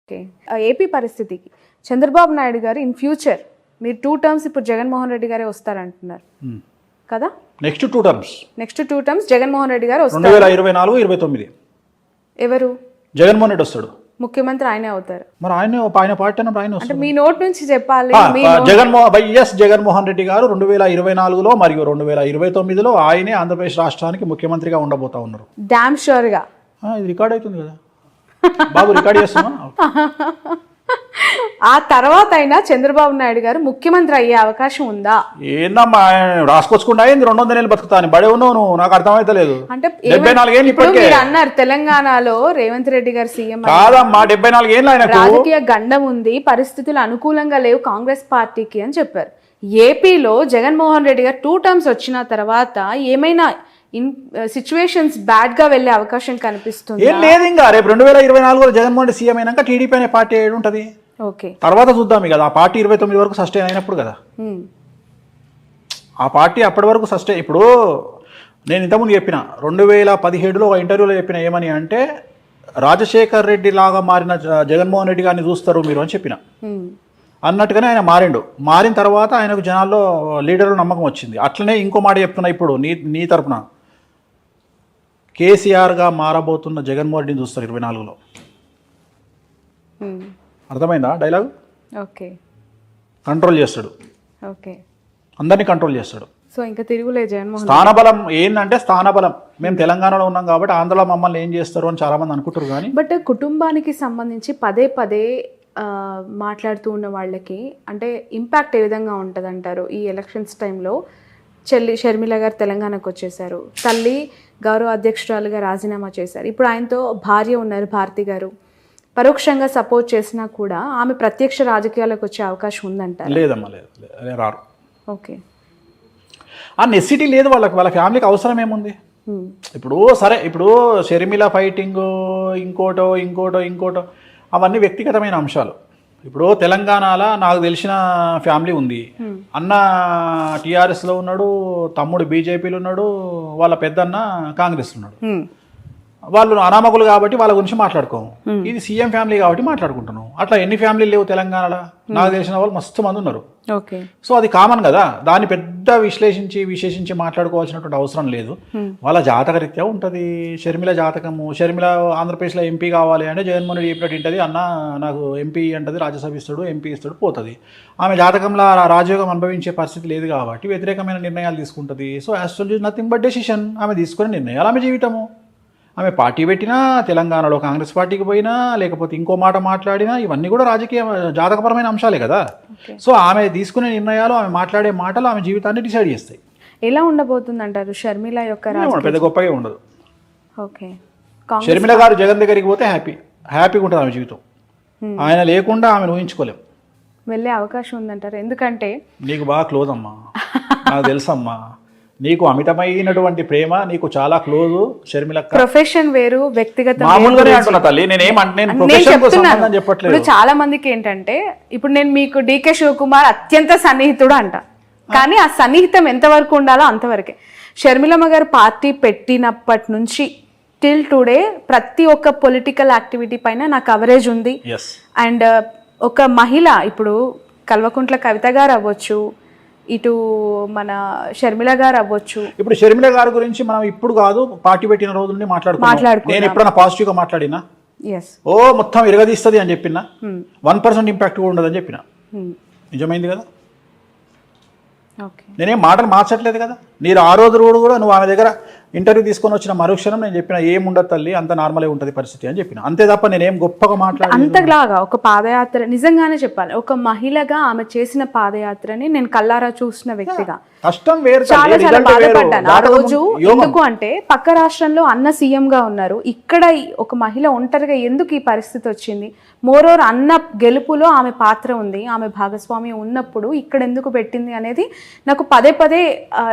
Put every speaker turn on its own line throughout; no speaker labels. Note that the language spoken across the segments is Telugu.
ఓకే. ఏపీ పరిస్థితికి చంద్రబాబు నాయుడు గారు ఇన్ ఫ్యూచర్ మీరు 2 టర్మ్స్ ఇప్పుడు జగన్మోహన్ రెడ్డి గారే వస్తారంటున్నారు కదా?
Next 2 terms
next 2 terms Jaganmohan Reddy గారు వస్తారు.
2024-29
ఎవరు
జగన్మోహన్ రెడ్డి వస్తాడు,
ముఖ్యమంత్రి ఆయనే అవుతారు.
మరి ఆయన పార్టీ అన్నప్పుడు ఆయన
అంటే
వస్తాడు.
మీ నోట్ నుంచి చెప్పాలి.
జగన్మోహన్ రెడ్డి గారు 2024లో మరియు 2029లో ఆయనే ఆంధ్రప్రదేశ్ రాష్ట్రానికి ముఖ్యమంత్రిగా ఉండబోతా ఉన్నారు.
డామ్ షూర్ గా
ఇది రికార్డ్ అవుతుంది కదా బాబు, రికార్డ్ చేస్తున్నా.
ఆ తర్వాత అయినా చంద్రబాబు నాయుడు గారు ముఖ్యమంత్రి అయ్యే అవకాశం ఉందా?
ఏందమ్మా రాసుకొచ్చుకుంటా ఏంది 200 నెలలు బతుకుతాను బడే ఉన్నావు నువ్వు, నాకు అర్థమైతలేదు.
అంటే
74 ఏళ్ళు
ఇప్పుడు
ఇప్పటికే
మీరు అన్నారు తెలంగాణలో రేవంత్ రెడ్డి గారు సీఎం
కాదమ్మా, 74 ఏళ్ళు ఆయనకు.
రాజకీయ గండం ఉంది, పరిస్థితులు అనుకూలంగా లేవు కాంగ్రెస్ పార్టీకి అని చెప్పారు. ఏపీలో జగన్మోహన్ రెడ్డి గారు 2 టర్మ్స్ వచ్చిన తర్వాత ఏమైనా సిచ్యువేషన్స్ బ్యాడ్ గా వెళ్లే అవకాశం కనిపిస్తుంది?
ఏం లేదు, ఇంకా రేపు 2024లో జగన్మోహన్ రెడ్డి సీఎం అయినాక టీడీపీ అనే పార్టీ ఏడు ఉంటది.
ఓకే,
తర్వాత చూద్దాం కదా, ఆ పార్టీ 29 వరకు సస్టైన్ అయినప్పుడు కదా, ఆ పార్టీ అప్పటి వరకు సస్టైన్. ఇప్పుడు నేను ఇంతకుముందు చెప్పిన 2017లో ఒక ఇంటర్వ్యూలో చెప్పిన ఏమని అంటే, రాజశేఖర్ రెడ్డి లాగా మారిన జగన్మోహన్ రెడ్డి గారిని చూస్తారు మీరు అని చెప్పిన. అన్నట్టుగానే ఆయన మారిండు. మారిన తర్వాత ఆయనకు జనాల్లో లీడర్లు నమ్మకం వచ్చింది. అట్లనే ఇంకో మాట చెప్తున్నా ఇప్పుడు నీ తరపున, కేసీఆర్గా మారబోతున్న జగన్మోహన్ రెడ్డిని చూస్తారు 24లో. అర్థమైందా డైలాగ్?
ఓకే,
కంట్రోల్ చేస్తాడు,
ఓకే,
అందరినీ కంట్రోల్ చేస్తాడు.
సో ఇంకా తిరుగులే జగన్మోహన్.
స్థానబలం ఏంటంటే, స్థానబలం మేము తెలంగాణలో ఉన్నాం కాబట్టి ఆంధ్రలో మమ్మల్ని ఏం చేస్తారు అని చాలా మంది అనుకుంటారు. కానీ
బట్ కుటుంబానికి సంబంధించి పదే పదే మాట్లాడుతూ ఉన్న వాళ్ళకి అంటే ఇంపాక్ట్ ఏ విధంగా ఉంటుంది అంటారు? ఈ ఎలక్షన్స్ టైంలో చెల్లి షర్మిల గారు తెలంగాణకు వచ్చేసారు, తల్లి గౌరవ అధ్యక్షురాలుగా రాజీనామా చేశారు, ఇప్పుడు ఆయనతో భార్య ఉన్నారు భారతి గారు. పరోక్షంగా సపోర్ట్ చేసినా కూడా ఆమె ప్రత్యక్ష రాజకీయాలకు వచ్చే అవకాశం ఉందంటారు?
లేదమ్మా, లేదు, రారు.
ఓకే,
ఆ నెసిటీ లేదు వాళ్ళకి, వాళ్ళ ఫ్యామిలీకి అవసరం ఏముంది? ఇప్పుడు సరే, ఇప్పుడు షర్మిల ఫైటింగ్ ఇంకోటో అవన్నీ వ్యక్తిగతమైన అంశాలు. ఇప్పుడు తెలంగాణలో నాకు తెలిసిన ఫ్యామిలీ ఉంది. అన్న టీఆర్ఎస్లో ఉన్నాడు, తమ్ముడు బీజేపీలో ఉన్నాడు, వాళ్ళ పెద్దన్న కాంగ్రెస్లో ఉన్నాడు. వాళ్ళు అనామకులు కాబట్టి వాళ్ళ గురించి మాట్లాడుకోము. ఇది సీఎం ఫ్యామిలీ కాబట్టి మాట్లాడుకుంటున్నాం. అట్లా ఎన్ని ఫ్యామిలీలు లేవు తెలంగాణలో? నాకు తెలిసిన వాళ్ళు మస్తు మంది ఉన్నారు.
ఓకే,
సో అది కామన్ కదా, దాన్ని పెద్ద విశేషించి మాట్లాడుకోవాల్సినటువంటి అవసరం లేదు. వాళ్ళ జాతకరీత్యా ఉంటుంది. షర్మిల జాతకము, షర్మిల ఆంధ్రప్రదేశ్లో ఎంపీ కావాలి అంటే జగన్మోహన్ రెడ్డి చెప్పినట్టు ఉంటుంది, అన్న నాకు ఎంపీ అంటది, రాజ్యసభ ఇస్తాడు, ఎంపీ ఇస్తాడు, పోతుంది. ఆమె జాతకంలో రాజయోగం అనుభవించే పరిస్థితి లేదు కాబట్టి వ్యతిరేకమైన నిర్ణయాలు తీసుకుంటుంది. So actually nothing but decision. ఆమె తీసుకునే నిర్ణయాలు ఆమె జీవితము. ఆమె పార్టీ పెట్టినా, తెలంగాణలో కాంగ్రెస్ పార్టీకి పోయినా, లేకపోతే ఇంకో మాట మాట్లాడినా, ఇవన్నీ కూడా రాజకీయ జాతకపరమైన అంశాలే కదా. సో ఆమె తీసుకునే నిర్ణయాలు, ఆమె మాట్లాడే మాటలు ఆమె జీవితాన్ని డిసైడ్ చేస్తాయి.
ఎలా ఉండబోతుంది అంటారు షర్మిల యొక్క?
పెద్ద గొప్పగా ఉండదు.
ఓకే,
షర్మిల గారు జగన్ దగ్గరికి పోతే హ్యాపీగా ఉంటుంది ఆమె జీవితం. ఆయన లేకుండా ఆమెను ఊహించుకోలేం.
వెళ్ళే అవకాశం ఉందంటారు? ఎందుకంటే
నీకు బాగా క్లోజ్ అమ్మా, నాకు తెలుసమ్మా, నీకు అమితమైనటువంటి ప్రేమ, నీకు చాలా క్లోజ్ షర్మిల.
ప్రొఫెషన్ వేరు, వ్యక్తిగత
మామూలుగానే అంటున్నా తల్లి, చెప్పట్లేదు.
చాలా మందికి ఏంటంటే, ఇప్పుడు నేను మీకు డీకే శివకుమార్ అత్యంత సన్నిహితుడు అంట, కానీ ఆ సన్నిహితం ఎంతవరకు ఉండాలో అంతవరకే. షర్మిలమ్మ గారు పార్టీ పెట్టినప్పటి నుంచి టిల్ టుడే ప్రతి ఒక్క పొలిటికల్ యాక్టివిటీ పైన నా కవరేజ్ ఉంది. అండ్ ఒక మహిళ, ఇప్పుడు కల్వకుంట్ల కవిత గారు అవ్వచ్చు, ఇటు మన షర్మిల గారు అవ్వచ్చు.
ఇప్పుడు షర్మిల గారి గురించి మనం ఇప్పుడు కాదు, పార్టీ పెట్టిన రోజు నుండి మాట్లాడుకుంటున్నాం. నేను ఎప్పుడైనా పాజిటివ్ గా మాట్లాడినా? ఓ మొత్తం ఇరగదీస్తుంది అని చెప్పిన, 1% ఇంపాక్ట్ కూడా ఉండదని చెప్పిన. నిజమైంది కదా. నేనేం మాటలు మార్చట్లేదు కదా. మీరు ఆ రోజు కూడా నువ్వు ఆమె దగ్గర ఇంటర్వ్యూ తీసుకొని వచ్చిన మరుక్షణం నేను చెప్పిన, ఏముండదు తల్లి, అంత నార్మలే ఉంటుంది పరిస్థితి అని చెప్పిన. అంతే తప్ప నేనేం గొప్పగా మాట్లాడాను.
అంతలాగా ఒక పాదయాత్ర, నిజంగానే చెప్పాలి, ఒక మహిళగా ఆమె చేసిన పాదయాత్రని నేను కల్లారా చూసిన వ్యక్తిగా
కష్టం వేరు,
చాలా చాలా బాధపడ్డాను ఆ రోజు. ఎందుకు అంటే పక్క రాష్ట్రంలో అన్న సీఎం గా ఉన్నారు, ఇక్కడ ఒక మహిళ ఒంటరిగా ఎందుకు ఈ పరిస్థితి వచ్చింది? మోరోవర్ అన్న గెలుపులో ఆమె పాత్ర ఉంది, ఆమె భాగస్వామ్యం ఉన్నప్పుడు ఇక్కడ ఎందుకు పెట్టింది అనేది నాకు పదే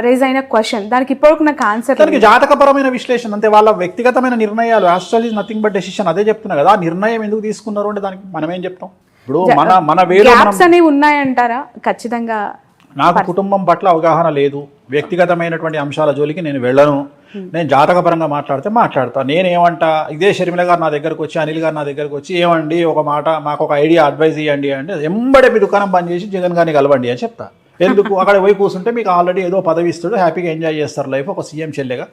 రైజ్ అయిన క్వశ్చన్. దానికి ఇప్పటివరకు నాకు ఆన్సర్.
జాతకపరమైన విశ్లేషణ అంతే, వాళ్ళ వ్యక్తిగతమైన నిర్ణయాలు. Astrology is nothing but decision. అదే చెప్తున్నా కదా. ఆ నిర్ణయం ఎందుకు తీసుకున్నారు అంటే దానికి మనం ఏం చెప్తాం? ఇప్పుడు మన వేరే
అనేవి ఉన్నాయంటారా? ఖచ్చితంగా
నాకు కుటుంబం పట్ల అవగాహన లేదు, వ్యక్తిగతమైనటువంటి అంశాల జోలికి నేను వెళ్ళను. నేను జాతకపరంగా మాట్లాడతా నేనేమంటా, ఇదే షర్మిల గారు నా దగ్గరకు వచ్చి, అనిల్ గారు నా దగ్గరకు వచ్చి, ఏమండి ఒక మాట మాకు ఒక ఐడియా అడ్వైజ్ ఇవ్వండి అంటే, ఎంబడే మీ దుకాణం బంద్ చేసి జగన్ గారిని కలవండి అని చెప్తా. ఎందుకు, అక్కడ పోయి కూర్చుంటే మీకు ఆల్రెడీ ఏదో పదవి ఇస్తాడు, హ్యాపీగా ఎంజాయ్ చేస్తారు లైఫ్, ఒక సీఎం చెల్లెగా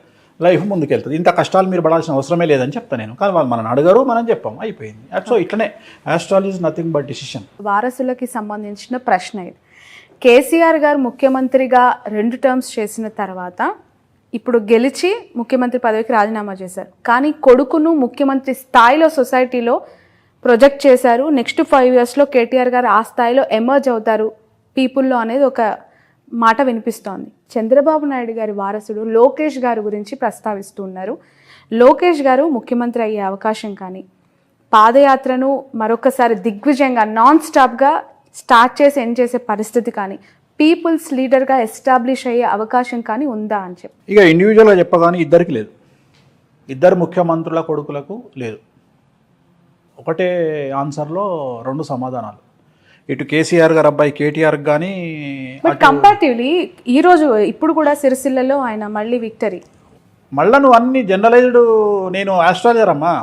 లైఫ్ ముందుకెళ్తుంది, ఇంత కష్టాలు మీరు పడాల్సిన అవసరమే లేదని చెప్తాను నేను. కానీ వాళ్ళు మనం అడగరు, మనం చెప్పాం, అయిపోయింది. సో ఇట్లనే astrology is nothing but decision.
వారసులకి సంబంధించిన ప్రశ్న ఇది. కేసీఆర్ గారు ముఖ్యమంత్రిగా 2 టర్మ్స్ చేసిన తర్వాత ఇప్పుడు గెలిచి ముఖ్యమంత్రి పదవికి రాజీనామా చేశారు. కానీ కొడుకును ముఖ్యమంత్రి స్థాయిలో సొసైటీలో ప్రొజెక్ట్ చేశారు. నెక్స్ట్ 5 yearsలో కేటీఆర్ గారు ఆ స్థాయిలో ఎమర్జ్ అవుతారు పీపుల్లో అనేది ఒక మాట వినిపిస్తోంది. చంద్రబాబు నాయుడు గారి వారసుడు లోకేష్ గారి గురించి ప్రస్తావిస్తున్నారు. లోకేష్ గారు ముఖ్యమంత్రి అయ్యే అవకాశం కానీ, పాదయాత్రను మరొకసారి దిగ్విజయంగా నాన్ స్టాప్గా స్టార్ట్ చేసి ఎండ్ చేసే పరిస్థితి కానీ, పీపుల్స్ లీడర్గా ఎస్టాబ్లిష్ అయ్యే అవకాశం కానీ ఉందా అని చెప్పి.
ఇక ఇండివిజువల్గా చెప్పగానే ఇద్దరికి లేదు, ఇద్దరు ముఖ్యమంత్రుల కొడుకులకు లేదు. ఒకటే ఆన్సర్లో 2 సమాధానాలు. ఇటు కేసీఆర్ గారు అబ్బాయి కేటీఆర్ కానీ,
బట్ కంపారిటివ్లీ ఇప్పుడు కూడా సిరిసిల్లలో ఆయన మళ్ళీ విక్టరీ.
మళ్ళీ నువ్వు అన్ని జనరలైజ్డ్, నేను ఆస్ట్రాలజర్ అమ్మా,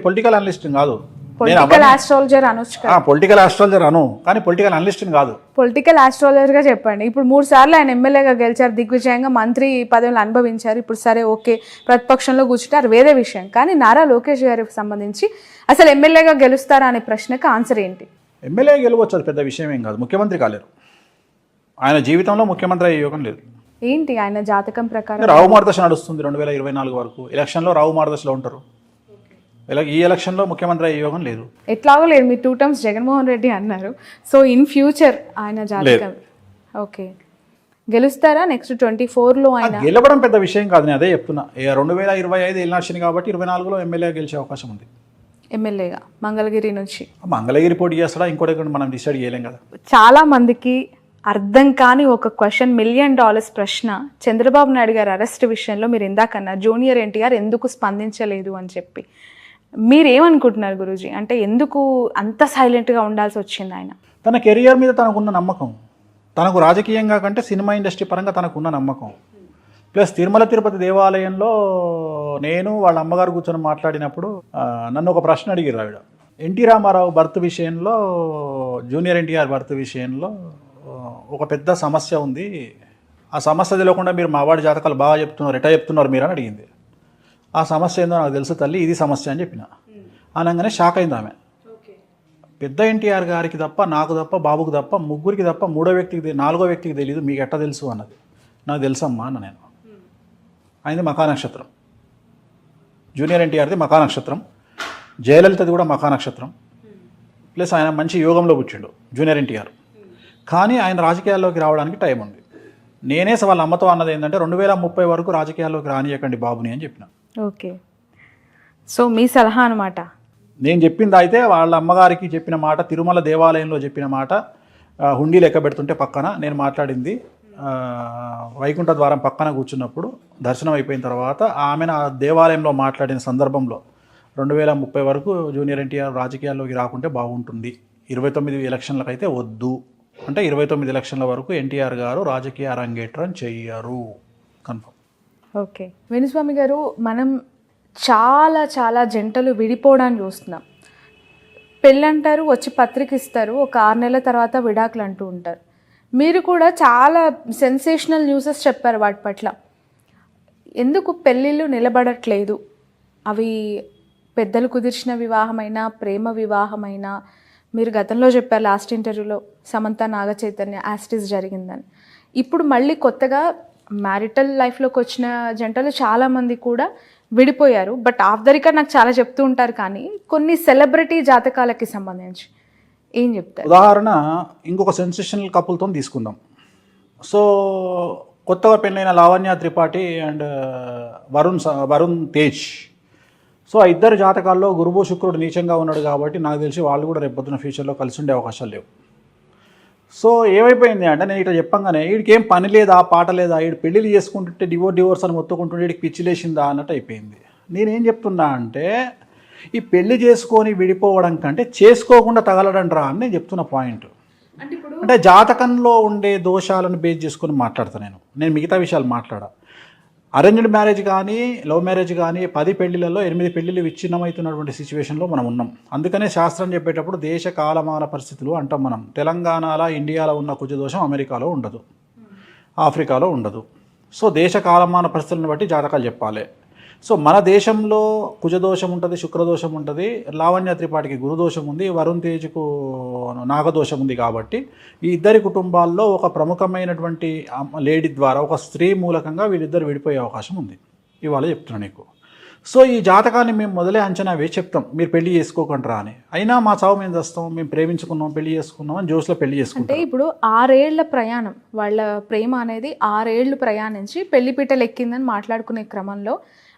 పొలిటికల్ అనలిస్ట్ కాదు.
పొలిటికల్ ఆస్ట్రాలజర్ అనొచ్చు కదా.
పొలిటికల్ ఆస్ట్రాలజర్ అను, కానీ పొలిటికల్ అనలిస్ట్ కాదు.
పొలిటికల్ ఆస్ట్రాలజర్గా చెప్పండి. ఇప్పుడు 3 సార్లు ఆయన ఎమ్మెల్యేగా గెలిచారు, దిగ్విజయంగా మంత్రి పదవులు అనుభవించారు. ఇప్పుడు సరే ఓకే, ప్రతిపక్షంలో కూర్చుంటారు, వేరే విషయం. కానీ నారా లోకేష్ గారికి సంబంధించి అసలు ఎమ్మెల్యేగా గెలుస్తారా అనే ప్రశ్నకు ఆన్సర్ ఏంటి?
ఎమ్మెల్యే గెలవచ్చు, అది పెద్ద విషయం ఏం కాదు. ముఖ్యమంత్రి కాలేరు, ఆయన జీవితంలో ముఖ్యమంత్రి అయ్యే యోగం లేదు.
ఏంటి ఆయన జాతకం ప్రకారం?
రావు మార్గదర్శ నడుస్తుంది 2024 వరకు. ఎలక్షన్లో రావు మార్గదర్శలో ఉంటారు. ఈ ఎలక్షన్లో ముఖ్యమంత్రి అయ్యే యోగం లేదు.
ఎట్లాగో లేదు. మీరు 2 టర్మ్స్ జగన్మోహన్ రెడ్డి అన్నారు. సో ఇన్ ఫ్యూచర్ ఆయన జాతకం ఓకే గెలుస్తారా నెక్స్ట్ 24లో? ఆయన
గెలవడం పెద్ద విషయం కాదు, నేను అదే చెప్తున్నా. 2025 ఎలక్షన్ కాబట్టి 24లో ఎమ్మెల్యే గెలిచే అవకాశం ఉంది.
ఎమ్మెల్యేగా మంగళగిరి నుంచి.
మంగళగిరి పోటీ చేస్తాడా ఇంకోటి మనం డిసైడ్ చేయలేం కదా.
చాలా మందికి అర్థం కాని ఒక క్వశ్చన్, $1 million ప్రశ్న. చంద్రబాబు నాయుడు గారి అరెస్ట్ విషయంలో మీరు ఇందాకన్నా జూనియర్ ఎన్టీఆర్ ఎందుకు స్పందించలేదు అని చెప్పి, మీరేమనుకుంటున్నారు గురూజీ? అంటే ఎందుకు అంత సైలెంట్గా ఉండాల్సి వచ్చింది ఆయన?
తన కెరియర్ మీద తనకున్న నమ్మకం, తనకు రాజకీయంగా కంటే సినిమా ఇండస్ట్రీ పరంగా తనకున్న నమ్మకం, ప్లస్ తిరుమల తిరుపతి దేవాలయంలో నేను వాళ్ళ అమ్మగారు కూర్చొని మాట్లాడినప్పుడు నన్ను ఒక ప్రశ్న అడిగారు ఆవిడ. ఎన్టీ రామారావు బర్త్ విషయంలో, జూనియర్ ఎన్టీఆర్ బర్త్ విషయంలో ఒక పెద్ద సమస్య ఉంది, ఆ సమస్య తెలియకుండా మీరు మావాడి జాతకాలు బాగా చెప్తున్నారు, ఎటా చెప్తున్నారు మీరు అని అడిగింది. ఆ సమస్య ఏందో నాకు తెలుసు తల్లి, ఇది సమస్య అని చెప్పిన. అనగానే షాక్ అయింది ఆమె. పెద్ద ఎన్టీఆర్ గారికి తప్ప, నాకు తప్ప, బాబుకి తప్ప, ముగ్గురికి తప్ప 4వ వ్యక్తికి తెలియదు, మీకు ఎట్లా తెలుసు అన్నది. నాకు తెలుసమ్మా అన్న నేను. ఆయనది మఖా నక్షత్రం, జూనియర్ ఎన్టీఆర్ది మఖా నక్షత్రం, జయలలితది కూడా మఖా నక్షత్రం, ప్లస్ ఆయన మంచి యోగంలో పుట్టిండు జూనియర్ ఎన్టీఆర్. కానీ ఆయన రాజకీయాల్లోకి రావడానికి టైం ఉంది. నేనే వాళ్ళ అమ్మతో అన్నది ఏంటంటే 2030 వరకు రాజకీయాల్లోకి రానియకండి బాబుని అని చెప్పిన.
ఓకే, సో మీ సలహా అనమాట.
నేను చెప్పింది అయితే వాళ్ళ అమ్మగారికి చెప్పిన మాట, తిరుమల దేవాలయంలో చెప్పిన మాట, హుండీ లెక్క పెడుతుంటే పక్కన నేను మాట్లాడింది, వైకుంఠ ద్వారం పక్కన కూర్చున్నప్పుడు దర్శనం అయిపోయిన తర్వాత ఆమెను ఆ దేవాలయంలో మాట్లాడిన సందర్భంలో 2030 వరకు జూనియర్ ఎన్టీఆర్ రాజకీయాల్లోకి రాకుంటే బాగుంటుంది, 29 ఎలక్షన్లకైతే వద్దు అంటే 29 ఎలక్షన్ల వరకు ఎన్టీఆర్ గారు రాజకీయ అరంగేట్రం చెయ్యరు, కన్ఫర్మ్.
ఓకే వేణుస్వామి గారు, మనం చాలా చాలా జంటలు విడిపోవడానికి చూస్తున్నాం. పెళ్ళంటారు, వచ్చి పత్రిక ఇస్తారు, ఒక 6 నెలల తర్వాత విడాకులు అంటూ ఉంటారు. మీరు కూడా చాలా సెన్సేషనల్ న్యూసెస్ చెప్పారు వాటి పట్ల. ఎందుకు పెళ్ళిళ్ళు నిలబడట్లేదు? అవి పెద్దలు కుదిర్చిన వివాహమైనా, ప్రేమ వివాహమైనా, మీరు గతంలో చెప్పారు లాస్ట్ ఇంటర్వ్యూలో సమంత నాగచైతన్య యాస్టిస్ జరిగిందని. ఇప్పుడు మళ్ళీ కొత్తగా మ్యారిటల్ లైఫ్లోకి వచ్చిన జంటలు చాలామంది కూడా విడిపోయారు. బట్ ఆఫ్ ద రికార్డ్ నాకు చాలా చెప్తూ ఉంటారు, కానీ కొన్ని సెలబ్రిటీ జాతకాలకి సంబంధించి ఏం చెప్తారు?
ఉదాహరణ ఇంకొక సెన్సేషనల్ కపుల్తో తీసుకుందాం. సో కొత్తగా పెళ్ళైన లావణ్య త్రిపాఠి అండ్ వరుణ్ తేజ్. సో ఆ ఇద్దరు జాతకాల్లో గురువు శుక్రుడు నీచంగా ఉన్నాడు కాబట్టి నాకు తెలిసి వాళ్ళు కూడా రేపొద్దున ఫ్యూచర్లో కలిసి ఉండే అవకాశాలు లేవు. సో ఏమైపోయింది అంటే, నేను ఇట్లా చెప్పంగానే వీడికి ఏం పని లేదా, పాట లేదా, వీడు పెళ్ళిళ్ళు చేసుకుంటుంటే డివోర్స్ అని మొత్తుకుంటుంటే వీడికి పిచ్చి లేచిందా అన్నట్టు అయిపోయింది. నేనేం చెప్తున్నా అంటే, ఈ పెళ్లి చేసుకొని విడిపోవడం కంటే చేసుకోకుండా తగలడంట్రా అని నేను చెప్తున్న పాయింట్. అంటే జాతకంలో ఉండే దోషాలను బేస్ చేసుకొని మాట్లాడతాను నేను మిగతా విషయాలు మాట్లాడా. అరేంజ్డ్ మ్యారేజ్ కానీ లవ్ మ్యారేజ్ కానీ 10 పెళ్లిలలో 8 పెళ్లిళ్ళు విచ్ఛిన్నమవుతున్నటువంటి సిచ్యువేషన్లో మనం ఉన్నాం. అందుకనే శాస్త్రం చెప్పేటప్పుడు దేశ కాలమాన పరిస్థితులు అంటాం మనం. తెలంగాణలో ఇండియాలో ఉన్న కుజదోషం అమెరికాలో ఉండదు, ఆఫ్రికాలో ఉండదు. సో దేశ కాలమాన పరిస్థితులను బట్టి జాతకాలు చెప్పాలి. సో మన దేశంలో కుజదోషం ఉంటుంది, శుక్రదోషం ఉంటుంది, లావణ్య త్రిపాఠికి గురుదోషం ఉంది, వరుణ్ తేజ్కు నాగదోషం ఉంది. కాబట్టి ఈ ఇద్దరి కుటుంబాల్లో ఒక ప్రముఖమైనటువంటి లేడీ ద్వారా, ఒక స్త్రీ మూలకంగా వీళ్ళిద్దరు విడిపోయే అవకాశం ఉంది. ఇవాళ చెప్తున్నాను నీకు. సో ఈ జాతకాన్ని మేము మొదలే అంచనా వేసి చెప్తాం, మీరు పెళ్లి చేసుకోకంటారా అని. అయినా మా చావు మేము చేస్తాం, మేము ప్రేమించుకున్నాం, పెళ్లి చేసుకున్నాం అని జోష్లో పెళ్లి చేసుకుంటాం.
అంటే ఇప్పుడు 6 ఏళ్ల ప్రయాణం, వాళ్ళ ప్రేమ అనేది 6 ఏళ్ళు ప్రయాణించి పెళ్లిపీటలు ఎక్కిందని మాట్లాడుకునే క్రమంలో